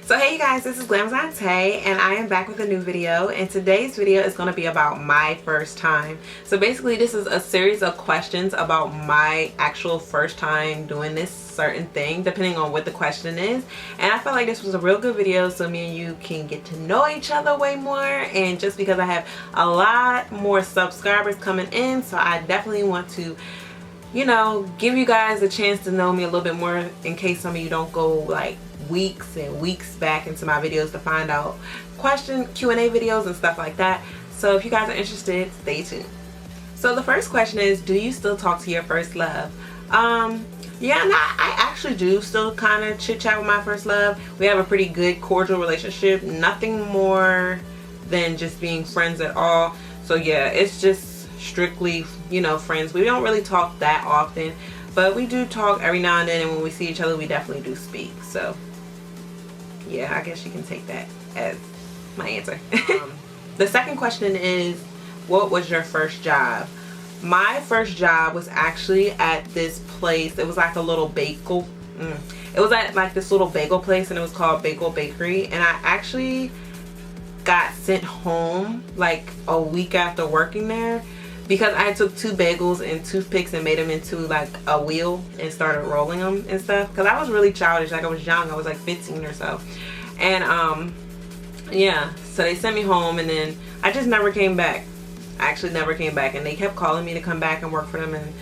So hey you guys, this is Glamazon Tay and I am back with a new video, and today's video is going to be about my first time. So basically this is a series of questions about my actual first time doing this certain thing, depending on what the question is. And I felt like this was a real good video so me and you can get to know each other way more, and just because I have a lot more subscribers coming in, so I definitely want to, you know, give you guys a chance to know me a little bit more in case some of you don't go like weeks and weeks back into my videos to find out Q&A videos and stuff like that. So if you guys are interested, stay tuned. So the first question is, do you still talk to your first love? Yeah, I actually do still kind of chit chat with my first love. We have a pretty good cordial relationship, nothing more than just being friends at all. So yeah, it's just strictly, you know, friends. We don't really talk that often, but we do talk every now and then, and when we see each other we definitely do speak. So yeah, I guess you can take that as my answer. The second question is, what was your first job? My first job was actually at this place. It was like a little bagel. It was at like this little bagel place, and it was called Bagel Bakery. And I actually got sent home like a week after working there because I took 2 bagels and toothpicks and made them into like a wheel and started rolling them and stuff, because I was really childish. Like I was young, I was like 15 or so. And yeah, so they sent me home, and then I just never came back. I actually never came back, and they kept calling me to come back and work for them and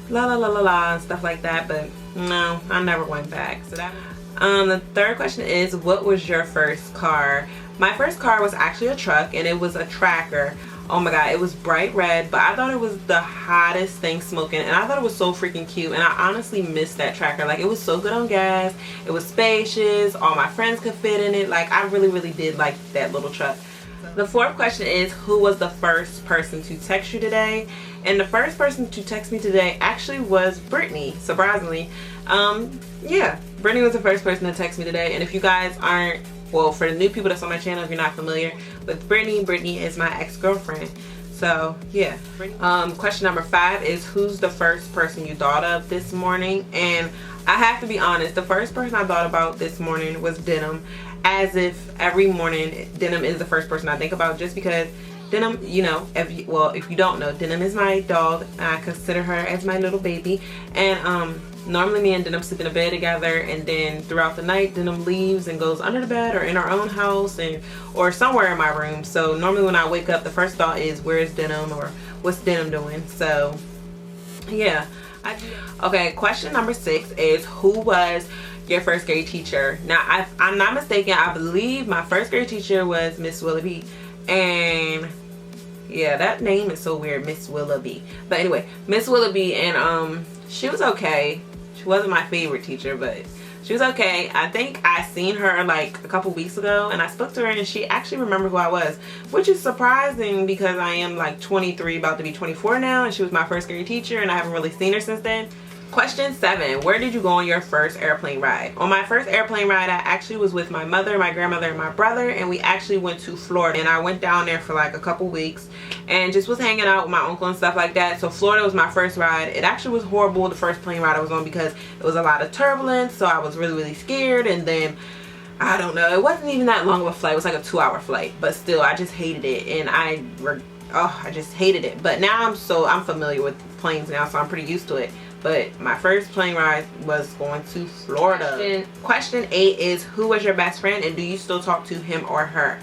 la la la la la and stuff like that, but no, I never went back. So that the third question is, what was your first car? My first car was actually a truck, and it was a Tracker. Oh my god, it was bright red, but I thought it was the hottest thing smoking, and I thought it was so freaking cute, and I honestly missed that Tracker. Like, it was so good on gas, it was spacious, all my friends could fit in it. Like, I really did like that little truck. The fourth question is, who was the first person to text you today? And the first person to text me today actually was Brittany, surprisingly. Yeah, Brittany was the first person to text me today, and if you guys aren't, well, for the new people that's on my channel, if you're not familiar with Brittany, Brittany is my ex-girlfriend. So yeah. Question number 5 is, who's the first person you thought of this morning? And I have to be honest, the first person I thought about this morning was Denim. As if every morning Denim is the first person I think about, just because Denim, you know, if you don't know, Denim is my dog. I consider her as my little baby. And normally me and Denim sleep in a bed together, and then throughout the night Denim leaves and goes under the bed or in our own house or somewhere in my room. So normally when I wake up, the first thought is, where's Denim, or what's Denim doing? So yeah. Okay, question number 6 is, who was your first grade teacher? Now, I'm not mistaken, I believe my first grade teacher was Miss Willoughby. And yeah, that name is so weird, Miss Willoughby. But anyway, Miss Willoughby, and she was okay. She wasn't my favorite teacher, but she was okay. I think I seen her like a couple weeks ago, and I spoke to her, and she actually remembered who I was, which is surprising because I am like 23, about to be 24 now, and she was my first grade teacher, and I haven't really seen her since then. Question 7, where did you go on your first airplane ride? On my first airplane ride, I actually was with my mother, my grandmother, and my brother, and we actually went to Florida. And I went down there for like a couple weeks and just was hanging out with my uncle and stuff like that. So Florida was my first ride. It actually was horrible, the first plane ride I was on, because it was a lot of turbulence, so I was really scared. And then, I don't know, it wasn't even that long of a flight. It was like a 2-hour flight, but still, I just hated it, and I just hated it. But now I'm familiar with planes now, so I'm pretty used to it. But my first plane ride was going to Florida. Question 8 is, who was your best friend, and do you still talk to him or her?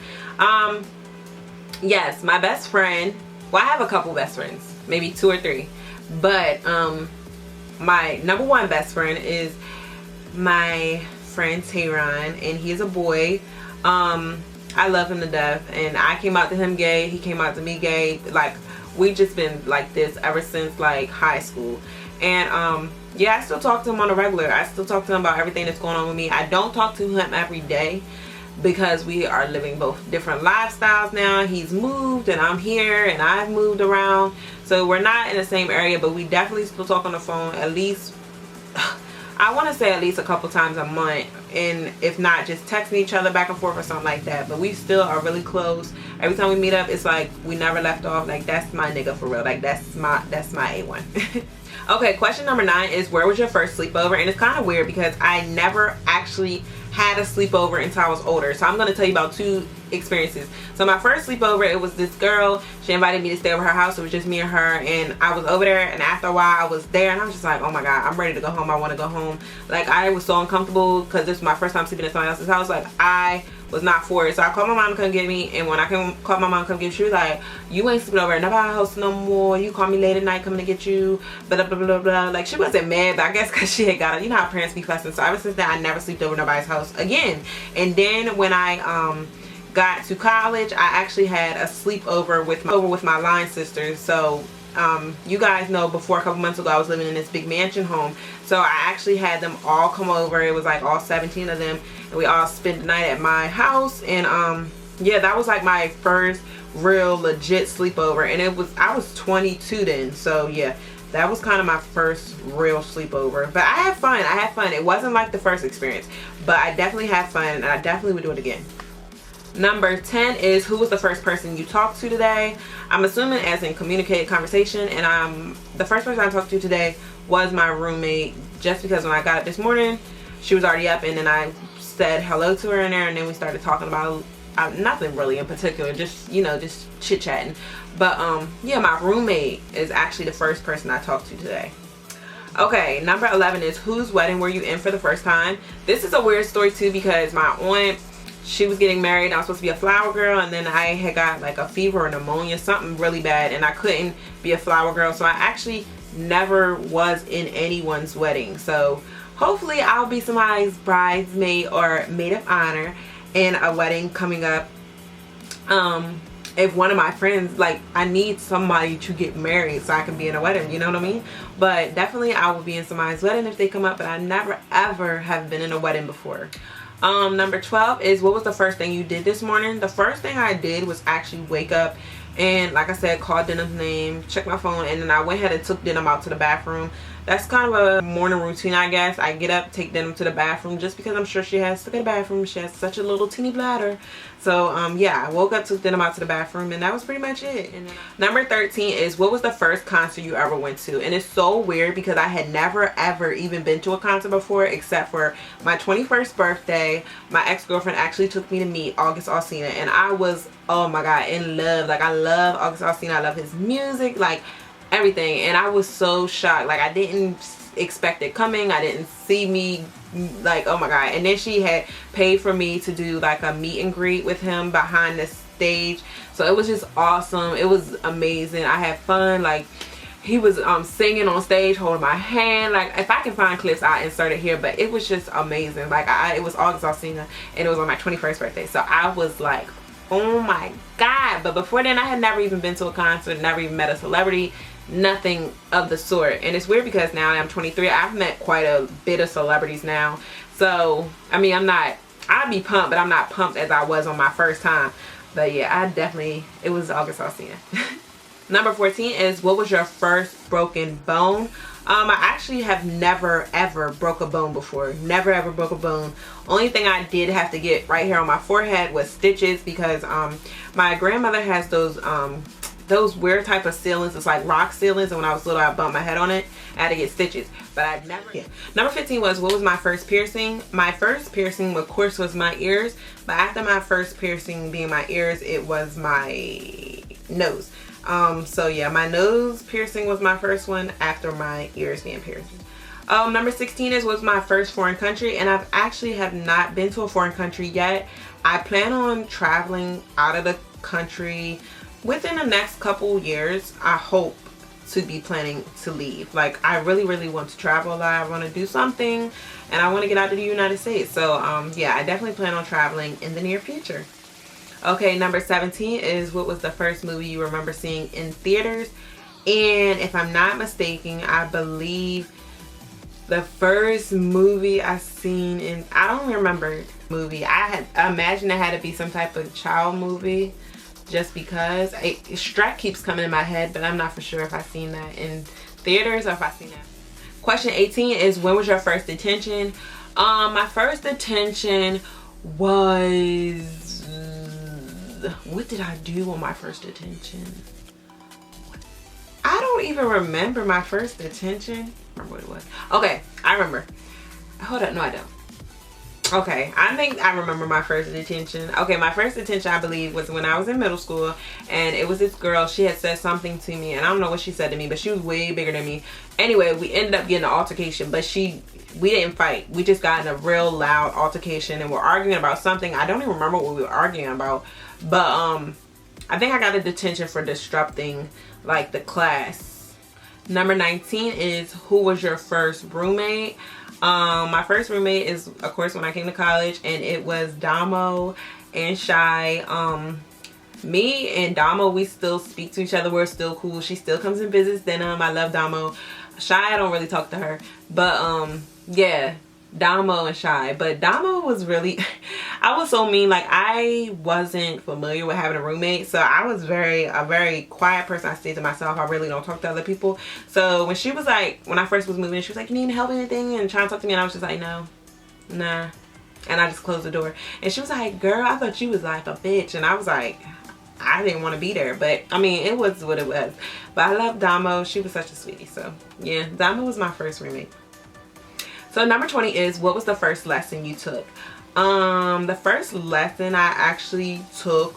Yes, my best friend, well, I have a couple best friends, maybe 2 or 3, but my number 1 best friend is my friend Tehran, and he is a boy. I love him to death, and I came out to him gay, he came out to me gay. Like, we just been like this ever since like high school. And yeah, I still talk to him on a regular. I still talk to him about everything that's going on with me. I don't talk to him every day because we are living both different lifestyles now. He's moved and I'm here, and I've moved around, so we're not in the same area, but we definitely still talk on the phone at least, I want to say at least a couple times a month, and if not, just texting each other back and forth or something like that. But we still are really close. Every time we meet up, it's like we never left off. Like, that's my nigga for real. Like, that's my A1. Okay, question number 9 is, where was your first sleepover? And it's kind of weird because I never actually had a sleepover until I was older. So I'm going to tell you about 2 experiences. So my first sleepover, it was this girl. She invited me to stay over her house. It was just me and her, and I was over there, and after a while I was there, and I was just like, oh my god, I'm ready to go home. I want to go home. Like, I was so uncomfortable because this was my first time sleeping in somebody else's house. Like, I was not for it. So I called my mom to come get me, and when I called my mom to come get me, she was like, you ain't sleeping over at nobody's house no more. You call me late at night coming to get you, blah blah blah blah. Like, she wasn't mad, but I guess because she had got it. You know how parents be fussing. So ever since then, I never slept over nobody's house again. And then when I got to college, I actually had a sleepover with my line sisters. So you guys know, before a couple months ago, I was living in this big mansion home. So I actually had them all come over. It was like all 17 of them, and we all spent the night at my house. And yeah, that was like my first real legit sleepover, and I was 22 then. So yeah, that was kind of my first real sleepover. But I had fun. It wasn't like the first experience, but I definitely had fun, and I definitely would do it again. Number 10 is, who was the first person you talked to today? I'm assuming as in communicated conversation, and the first person I talked to today was my roommate, just because when I got up this morning, she was already up, and then I said hello to her in there, and then we started talking about nothing really in particular, just, you know, just chit-chatting. But yeah, my roommate is actually the first person I talked to today. Okay, number 11 is, whose wedding were you in for the first time? This is a weird story too, because my aunt, she was getting married. I was supposed to be a flower girl, and then I had got like a fever or pneumonia, something really bad, and I couldn't be a flower girl. So I actually never was in anyone's wedding. So hopefully I'll be somebody's bridesmaid or maid of honor in a wedding coming up. If one of my friends, like, I need somebody to get married so I can be in a wedding, you know what I mean? But definitely I will be in somebody's wedding if they come up, but I never ever have been in a wedding before. Number 12 is, what was the first thing you did this morning? The first thing I did was actually wake up and, like I said, call Denham's name, check my phone, and then I went ahead and took Denham out to the bathroom. That's kind of a morning routine, I guess. I get up, take Denham to the bathroom, just because I'm sure she has to go to the bathroom. She has such a little teeny bladder. So yeah, I woke up, took Denham out to the bathroom, and that was pretty much it. And then, number 13 is, what was the first concert you ever went to? And it's so weird because I had never ever even been to a concert before, except for my 21st birthday. My ex-girlfriend actually took me to meet August Alsina, and I was, oh my god, in love. Like, I love August Alsina. I love his music, like everything. And I was so shocked. Like, I didn't expect it coming. I didn't see me, like, oh my god. And then she had paid for me to do like a meet and greet with him behind the stage. So it was just awesome. It was amazing. I had fun. Like, he was singing on stage, holding my hand. Like, if I can find clips, I'll insert it here. But it was just amazing. Like, it was August Alsina, and it was on my 21st birthday. So I was like, oh my god. But before then, I had never even been to a concert, never even met a celebrity, nothing of the sort. And it's weird because now I'm 23, I've met quite a bit of celebrities now. So I mean, I'd be pumped, but I'm not pumped as I was on my first time. But yeah, it was August Alsina. Number 14 is, what was your first broken bone? I actually have never ever broke a bone before. Never ever broke a bone. Only thing I did have to get right here on my forehead was stitches, because my grandmother has those weird type of ceilings. It's like rock ceilings, and when I was little I bumped my head on it. I had to get stitches, but I'd never. Yeah. Number 15 was, what was my first piercing? My first piercing, of course, was my ears, but after my first piercing being my ears, it was my nose. So yeah, my nose piercing was my first one after my ears being pierced. Number 16 is, what's my first foreign country? And I've actually have not been to a foreign country yet. I plan on traveling out of the country within the next couple years. I hope to be planning to leave. Like, I really want to travel a lot. I want to do something, and I want to get out to the United States. So yeah, I definitely plan on traveling in the near future. Okay, number 17 is, what was the first movie you remember seeing in theaters? And if I'm not mistaken, I believe the first movie I seen in, I don't remember movie. I imagine it had to be some type of child movie, just because Shrek keeps coming in my head, but I'm not for sure if I've seen that in theaters or if I've seen that. Question 18 is, when was your first detention? My first detention was, what did I do on my first detention? I don't even remember my first detention. I remember what it was. Okay, I remember. Hold up, no I don't. Okay, I think I remember my first detention. Okay, my first detention, I believe, was when I was in middle school, and it was this girl. She had said something to me, and I don't know what she said to me, but she was way bigger than me. Anyway, we ended up getting an altercation, but we didn't fight. We just got in a real loud altercation, and we're arguing about something. I don't even remember what we were arguing about, but I think I got a detention for disrupting like the class. Number 19 is, who was your first roommate? My first roommate is, of course, when I came to college, and it was Damo and Shy. Me and Damo, we still speak to each other. We're still cool. She still comes and visits Denim. I love Damo. Shy, I don't really talk to her, but yeah, Damo and Shy. But Damo was really I was so mean. Like, I wasn't familiar with having a roommate, so I was a very quiet person. I stayed to myself. I really don't talk to other people. So when she was like, when I first was moving in, she was like, you need help with anything, and trying to talk to me, and I was just like, no, nah, and I just closed the door. And she was like, girl, I thought you was like a bitch. And I was like, I didn't want to be there, but I mean, it was what it was. But I love Damo. She was such a sweetie. So yeah, Damo was my first roommate. So number 20 is, what was the first lesson you took? The first lesson I actually took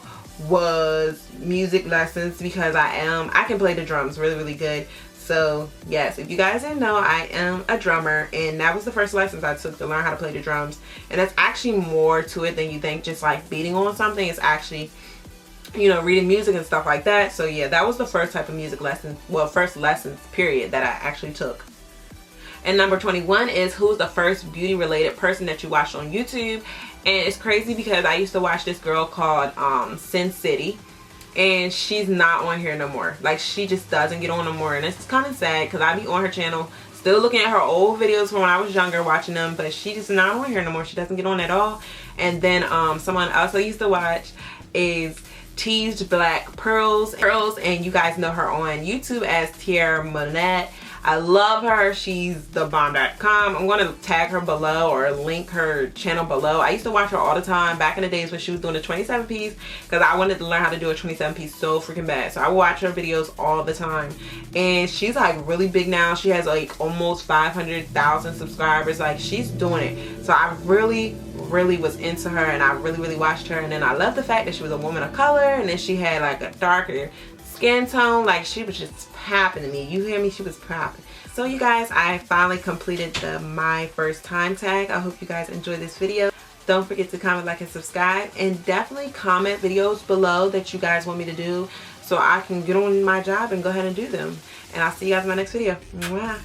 was music lessons, because I can play the drums really good. So yes, if you guys didn't know, I am a drummer, and that was the first lessons I took to learn how to play the drums. And that's actually more to it than you think, just like beating on something. It's actually, you know, reading music and stuff like that. So yeah, that was the first type of music lesson, well, first lessons period, that I actually took. And number 21 is, who's the first beauty related person that you watched on YouTube? And it's crazy because I used to watch this girl called Sin City, and she's not on here no more. Like, she just doesn't get on no more, and it's kind of sad because I be on her channel still looking at her old videos from when I was younger, watching them, but she just not on here no more. She doesn't get on at all. And then someone else I used to watch is Teased Black Pearls, and you guys know her on YouTube as Tierra Monette. I love her. She's thebomb.com. I'm going to tag her below or link her channel below. I used to watch her all the time back in the days when she was doing the 27 piece, because I wanted to learn how to do a 27 piece so freaking bad. So I would watch her videos all the time, and she's like really big now. She has like almost 500,000 subscribers. Like, she's doing it. So I really was into her, and I really watched her. And then I love the fact that she was a woman of color, and then she had like a darker skin tone. Like, she was just popping to me. You hear me? She was popping. So you guys, I finally completed the my first time tag. I hope you guys enjoyed this video. Don't forget to comment, like, and subscribe, and definitely comment videos below that you guys want me to do, so I can get on my job and go ahead and do them. And I'll see you guys in my next video. Mwah.